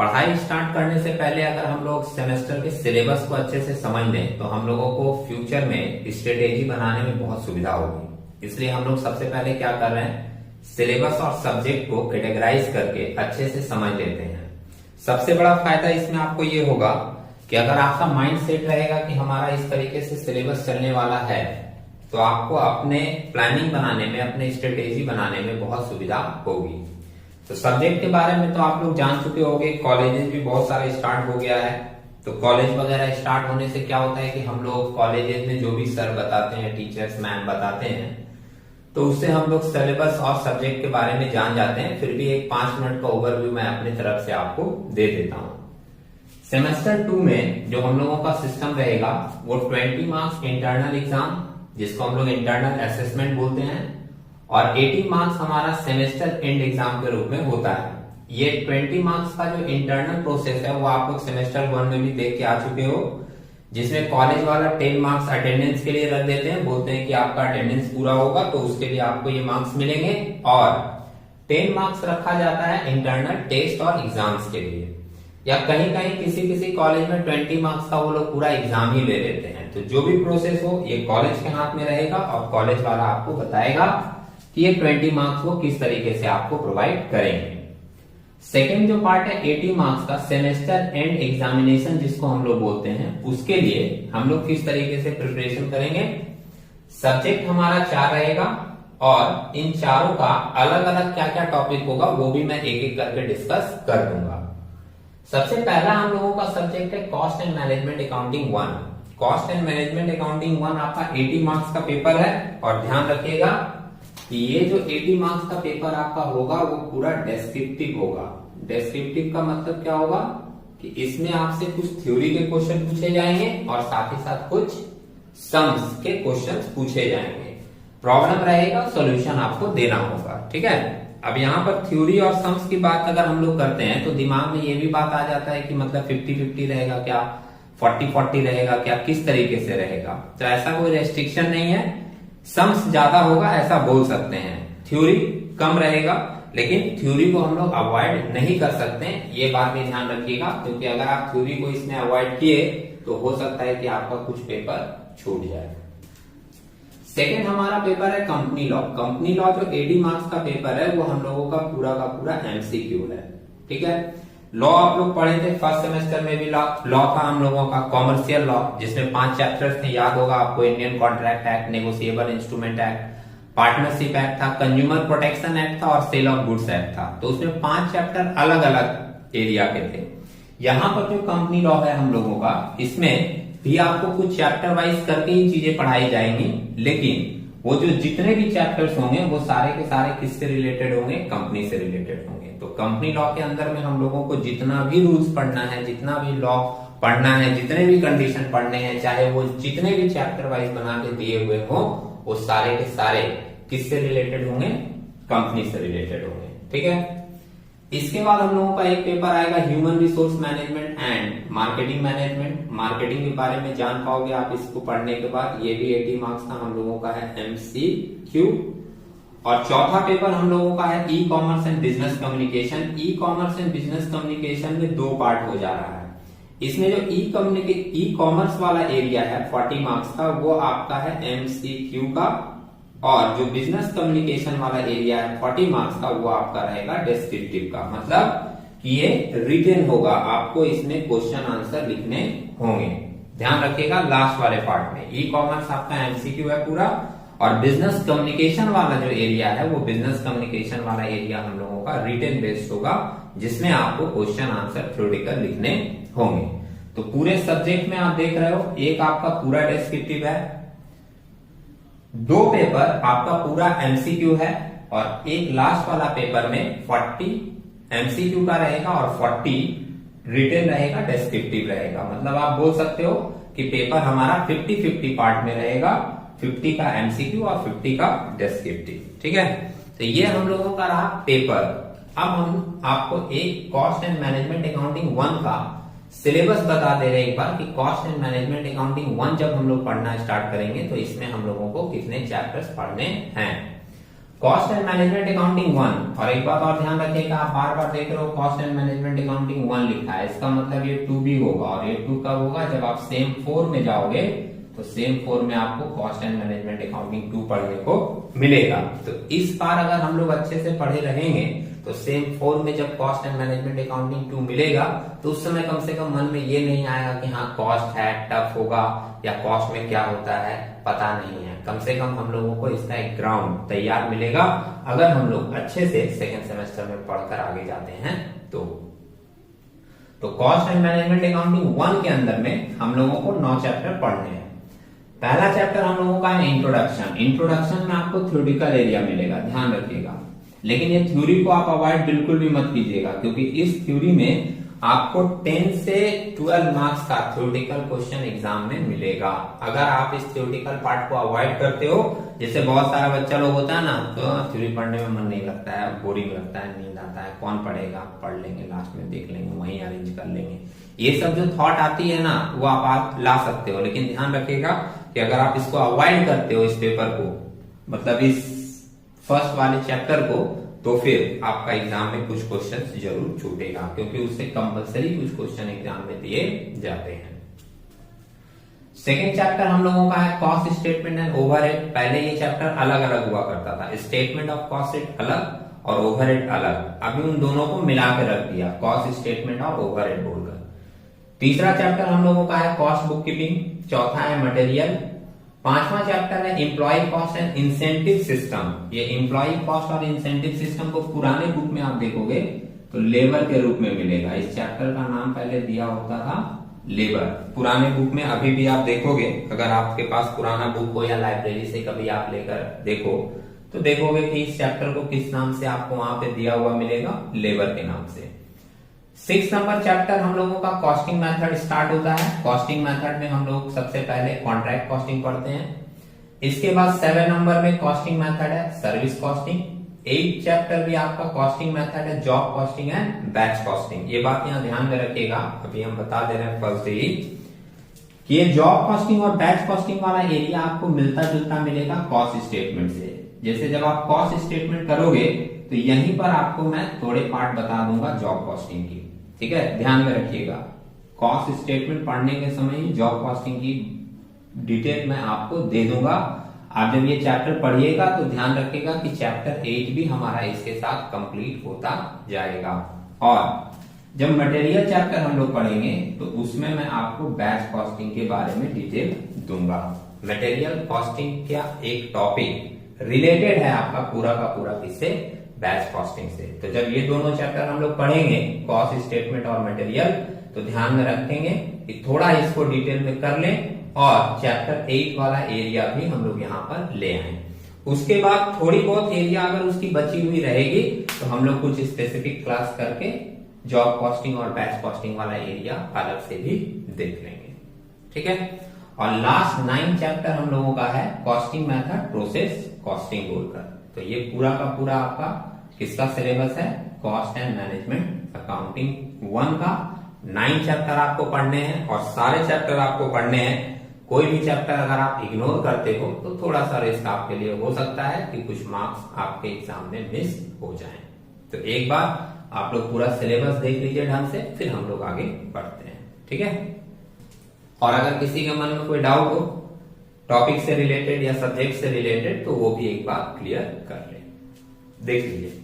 पढ़ाई स्टार्ट करने से पहले अगर हम लोग सेमेस्टर के सिलेबस को अच्छे से समझ लें तो हम लोगों को फ्यूचर में स्ट्रेटेजी बनाने में बहुत सुविधा होगी। इसलिए हम लोग सबसे पहले क्या कर रहे हैं, सिलेबस और सब्जेक्ट को कैटेगराइज करके अच्छे से समझ लेते हैं। सबसे बड़ा फायदा इसमें आपको ये होगा कि अगर आपका माइंड सेट रहेगा कि हमारा इस तरीके से सिलेबस चलने वाला है तो आपको अपने प्लानिंग बनाने में, अपने स्ट्रेटेजी बनाने में बहुत सुविधा होगी। तो सब्जेक्ट के बारे में तो आप लोग जान चुके होंगे, कॉलेजेस भी बहुत सारे स्टार्ट हो गया है। तो कॉलेज वगैरह स्टार्ट होने से क्या होता है कि हम लोग कॉलेजेस में जो भी सर बताते हैं, टीचर्स मैम बताते हैं, तो उससे हम लोग सिलेबस और सब्जेक्ट के बारे में जान जाते हैं। फिर भी एक 5 मिनट का ओवरव्यू मैं अपनी तरफ से आपको दे देता हूं। सेमेस्टर 2 में जो हम लोगों का सिस्टम रहेगा वो 20 मार्क्स इंटरनल एग्जाम, जिसको हम लोग इंटरनल असेसमेंट बोलते हैं, और 80 मार्क्स हमारा सेमेस्टर एंड एग्जाम के रूप में होता है। ये 20 मार्क्स का जो इंटरनल प्रोसेस है वो आप लोग सेमेस्टर 1 में भी देख के आ चुके हो, जिसमें कॉलेज वाला 10 मार्क्स अटेंडेंस के लिए रख देते हैं, बोलते हैं कि आपका अटेंडेंस पूरा होगा तो उसके लिए आपको ये मार्क्स मिलेंगे, और 10 मार्क्स रखा जाता है इंटरनल टेस्ट और एग्जाम्स के लिए। या कहीं कहीं किसी किसी कॉलेज में 20 मार्क्स का वो लोग पूरा एग्जाम ही ले लेते हैं। तो जो भी प्रोसेस हो ये कॉलेज के हाथ में रहेगा और कॉलेज वाला आपको बताएगा कि ये 20 मार्क्स वो किस तरीके से आपको प्रोवाइड करेंगे। सेकेंड जो पार्ट है 80 मार्क्स का सेमेस्टर एंड एग्जामिनेशन, जिसको हम लोग बोलते हैं, उसके लिए हम लोग किस तरीके से प्रिपरेशन करेंगे। सब्जेक्ट हमारा 4 रहेगा और इन चारों का अलग अलग क्या क्या टॉपिक होगा वो भी मैं एक एक करके डिस्कस कर दूंगा। सबसे पहला हम लोगों का सब्जेक्ट है cost and management accounting 1। Cost and management accounting 1 आपका 80 मार्क्स का पेपर है, और ध्यान रखिएगा कि ये जो 80 मार्क्स का पेपर आपका होगा वो पूरा डेस्क्रिप्टिव होगा। डेस्क्रिप्टिव का मतलब क्या होगा कि इसमें आपसे कुछ थ्योरी के क्वेश्चन पूछे जाएंगे और साथ ही साथ कुछ सम्स के क्वेश्चन पूछे जाएंगे। प्रॉब्लम रहेगा, सॉल्यूशन आपको देना होगा, ठीक है। अब यहाँ पर थ्योरी और सम्स की बात अगर हम लोग करते हैं तो दिमाग में ये भी बात आ जाता है कि मतलब 50-50 रहेगा क्या, 40-40 रहेगा क्या, किस तरीके से रहेगा। तो ऐसा कोई रेस्ट्रिक्शन नहीं है, सम्स ज्यादा होगा ऐसा बोल सकते हैं, थ्योरी कम रहेगा, लेकिन थ्योरी को हम लोग अवॉइड नहीं कर सकते, ये बात भी ध्यान रखिएगा, क्योंकि अगर आप थ्योरी को इसमें अवॉइड किए तो हो सकता है कि आपका कुछ पेपर छूट जाए। सेकेंड हमारा पेपर है कंपनी लॉ। कंपनी लॉ जो 80 मार्क्स का पेपर है वो हम लोगों का पूरा एमसीक्यू है, ठीक है। लॉ आप लोग पढ़े थे फर्स्ट सेमेस्टर में भी। लॉ था हम लोगों का कॉमर्शियल लॉ, जिसमें 5 चैप्टर्स थे, याद होगा आपको। Indian contract act, negotiable instrument act, partnership act था, कंज्यूमर प्रोटेक्शन एक्ट था और सेल ऑफ गुड्स एक्ट था। तो उसमें 5 चैप्टर अलग अलग एरिया के थे। यहाँ पर जो कंपनी लॉ है हम लोगों का, इसमें भी आपको कुछ चैप्टर वाइज करके ही चीजें पढ़ाई जाएंगी, लेकिन वो जो जितने भी चैप्टर्स होंगे वो सारे के सारे किससे रिलेटेड होंगे, कंपनी से रिलेटेड होंगे। तो कंपनी लॉ के अंदर में हम लोगों को जितना भी रूल्स पढ़ना है, जितना भी लॉ पढ़ना है, जितने भी कंडीशन पढ़ने हैं, चाहे वो जितने भी चैप्टर वाइज बना के दिए हुए हो, वो सारे के सारे किससे रिलेटेड होंगे, कंपनी से रिलेटेड होंगे, ठीक है। इसके बाद हम लोगों का एक पेपर आएगा human resource management and marketing management. Marketing के बारे में जान पाओगे आप इसको पढ़ने के बाद। ये भी 80 मार्क्स का हम लोगों का है एमसीक्यू। और चौथा पेपर हम लोगों का है e commerce and business communication. E commerce and business communication में 2 पार्ट हो जा रहा है। इसमें जो ई कॉमर्स वाला एरिया है 40 मार्क्स का, वो आपका है एमसीक्यू का, और जो बिजनेस कम्युनिकेशन वाला एरिया है 40 मार्क्स का, वो आपका रहेगा डिस्क्रिप्टिव का। मतलब कि ये रिटन होगा, आपको इसमें क्वेश्चन आंसर लिखने होंगे। ध्यान रखिएगा लास्ट वाले पार्ट में ई कॉमर्स आपका एमसीक्यू है पूरा, और बिजनेस कम्युनिकेशन वाला जो एरिया है वो बिजनेस कम्युनिकेशन वाला एरिया हम लोगों का रिटन बेस्ड होगा, जिसमें आपको क्वेश्चन आंसर थ्योरेटिकल लिखने होंगे। तो पूरे सब्जेक्ट में आप देख रहे हो, एक आपका पूरा डिस्क्रिप्टिव है, 2 पेपर आपका पूरा एमसीक्यू है, और एक लास्ट वाला पेपर में 40 एमसीक्यू का रहेगा और 40 रिटन रहेगा, डिस्क्रिप्टिव रहेगा। मतलब आप बोल सकते हो कि पेपर हमारा 50-50 पार्ट में रहेगा, 50 का एमसीक्यू और 50 का डिस्क्रिप्टिव, ठीक है। तो ये हम लोगों का रहा पेपर। अब हम आपको एक कॉस्ट एंड मैनेजमेंट अकाउंटिंग 1 का सिलेबस बता दे रहे एक बार कि कॉस्ट एंड मैनेजमेंट अकाउंटिंग 1 जब हम लोग पढ़ना स्टार्ट करेंगे तो इसमें हम लोगों को कितने चैप्टर्स पढ़ने हैं। Cost and management accounting 1। और एक बात और ध्यान रखिएगा, आप बार बार देख रहे हो कॉस्ट एंड मैनेजमेंट अकाउंटिंग 1 लिखा है, इसका मतलब ये 2 भी होगा। और ये 2 कब होगा, जब आप सेम 4 में जाओगे तो सेम 4 में आपको कॉस्ट एंड मैनेजमेंट अकाउंटिंग 2 पढ़ने को मिलेगा। तो इस बार अगर हम लोग अच्छे से पढ़े रहेंगे तो सेम 4 में जब कॉस्ट एंड मैनेजमेंट अकाउंटिंग 2 मिलेगा तो उस समय कम से कम मन में ये नहीं आएगा कि हाँ कॉस्ट है, टफ होगा, या कॉस्ट में क्या होता है पता नहीं है। कम से कम हम लोगों को इसका एक ग्राउंड तैयार मिलेगा अगर हम लोग अच्छे से सेकेंड सेमेस्टर में पढ़कर आगे जाते हैं तो कॉस्ट एंड मैनेजमेंट अकाउंटिंग 1 के अंदर में हम लोगों को 9 चैप्टर पढ़ने हैं। पहला चैप्टर हम लोगों का है इंट्रोडक्शन। इंट्रोडक्शन में आपको थ्योरेटिकल एरिया मिलेगा, ध्यान रखिएगा। लेकिन ये थ्योरी को आप अवॉइड बिल्कुल भी मत कीजिएगा, क्योंकि इस थ्योरी में आपको 10 से 12 मार्क्स का थ्योरेटिकल क्वेश्चन एग्जाम में मिलेगा। अगर आप इस थ्योरेटिकल पार्ट को अवॉइड करते हो, जैसे बहुत सारा बच्चा लोग होता है ना, तो थ्योरी पढ़ने में मन नहीं लगता है, बोरिंग लगता है, नींद आता है, कौन पढ़ेगा, पढ़ लेंगे, लास्ट में देख लेंगे, वहीं अरेंज कर लेंगे, ये सब जो थॉट आती है ना वो आप ला सकते हो। लेकिन ध्यान रखिएगा कि अगर आप इसको अवॉइड करते हो, इस पेपर को, मतलब इस फर्स्ट वाले चैप्टर को, तो फिर आपका एग्जाम में कुछ क्वेश्चन जरूर छूटेगा, क्योंकि उससे कंपलसरी कुछ क्वेश्चन एग्जाम में दिए जाते हैं। सेकेंड चैप्टर हम लोगों का है कॉस्ट स्टेटमेंट एंड ओवरहेड। पहले ये चैप्टर अलग अलग हुआ करता था, स्टेटमेंट ऑफ कॉस्ट अलग और ओवरहेड अलग। अभी उन दोनों को मिला के रख दिया, कॉस्ट स्टेटमेंट और ओवरहेड बोलकर। तीसरा चैप्टर हम लोगों का है कॉस्ट बुक कीपिंग। चौथा है मटेरियल। पांचवा चैप्टर है employee cost and incentive system. ये एम्प्लॉय कॉस्ट और इंसेंटिव सिस्टम को पुराने बुक में आप देखोगे तो लेबर के रूप में मिलेगा। इस चैप्टर का नाम पहले दिया होता था लेबर, पुराने बुक में। अभी भी आप देखोगे, अगर आपके पास पुराना बुक हो या लाइब्रेरी से कभी आप लेकर देखो तो देखोगे कि इस चैप्टर को किस नाम से आपको वहां पे दिया हुआ मिलेगा, लेबर के नाम से। 6 नंबर चैप्टर हम लोगों का कॉस्टिंग मेथड स्टार्ट होता है। कॉस्टिंग मेथड में हम लोग सबसे पहले कॉन्ट्रैक्ट कॉस्टिंग पढ़ते हैं। इसके बाद 7 नंबर में कॉस्टिंग मेथड है सर्विस कॉस्टिंग। 8 चैप्टर भी आपका कॉस्टिंग मेथड है job costing and batch costing. ये बात यहाँ ध्यान में रखिएगा, अभी हम बता दे रहे हैं फर्स्ट ही कि ये जॉब कॉस्टिंग और बैच कॉस्टिंग वाला एरिया आपको मिलता जुलता मिलेगा कॉस्ट स्टेटमेंट से। जैसे जब आप कॉस्ट स्टेटमेंट करोगे तो यहीं पर आपको मैं थोड़े पार्ट बता दूंगा जॉब कॉस्टिंग की, ठीक है, ध्यान में रखिएगा। कॉस्ट स्टेटमेंट पढ़ने के समय ही जॉब कॉस्टिंग की डिटेल मैं आपको दे दूंगा। आप जब ये चैप्टर पढ़िएगा तो ध्यान रखिएगा कि चैप्टर 8 भी हमारा इसके साथ कंप्लीट होता जाएगा। और जब मटेरियल चैप्टर हम लोग पढ़ेंगे तो उसमें मैं आपको बैच कॉस्टिंग के बारे में डिटेल दूंगा। मटेरियल कॉस्टिंग का एक टॉपिक रिलेटेड है आपका पूरा का पूरा किससे, बैच कॉस्टिंग से। तो जब ये दोनों चैप्टर हम लोग पढ़ेंगे कॉस्ट स्टेटमेंट और मटेरियल, तो ध्यान में रखेंगे कि थोड़ा इसको डिटेल में कर लें और चैप्टर 8 वाला एरिया भी हम लोग यहाँ पर ले आए। उसके बाद थोड़ी बहुत एरिया अगर उसकी बची हुई रहेगी तो हम लोग कुछ स्पेसिफिक क्लास करके जॉब कॉस्टिंग और बैच कॉस्टिंग वाला एरिया अलग से भी देख लेंगे, ठीक है। और लास्ट 9 चैप्टर हम लोगों का है कॉस्टिंग मेथड प्रोसेस कॉस्टिंग बोलकर। तो ये पूरा का पूरा आपका किसका सिलेबस है, कॉस्ट एंड मैनेजमेंट अकाउंटिंग 1 का 9 चैप्टर आपको पढ़ने हैं और सारे चैप्टर आपको पढ़ने हैं। कोई भी चैप्टर अगर आप इग्नोर करते हो तो थोड़ा सा रिस्क आपके लिए हो सकता है कि कुछ मार्क्स आपके एग्जाम में मिस हो जाएं। तो एक बार आप लोग पूरा सिलेबस देख लीजिए ढंग से, फिर हम लोग आगे बढ़ते हैं, ठीक है। और अगर किसी के मन में कोई डाउट हो टॉपिक से रिलेटेड या सब्जेक्ट से रिलेटेड तो वो भी एक बार क्लियर कर ले, देख लीजिए।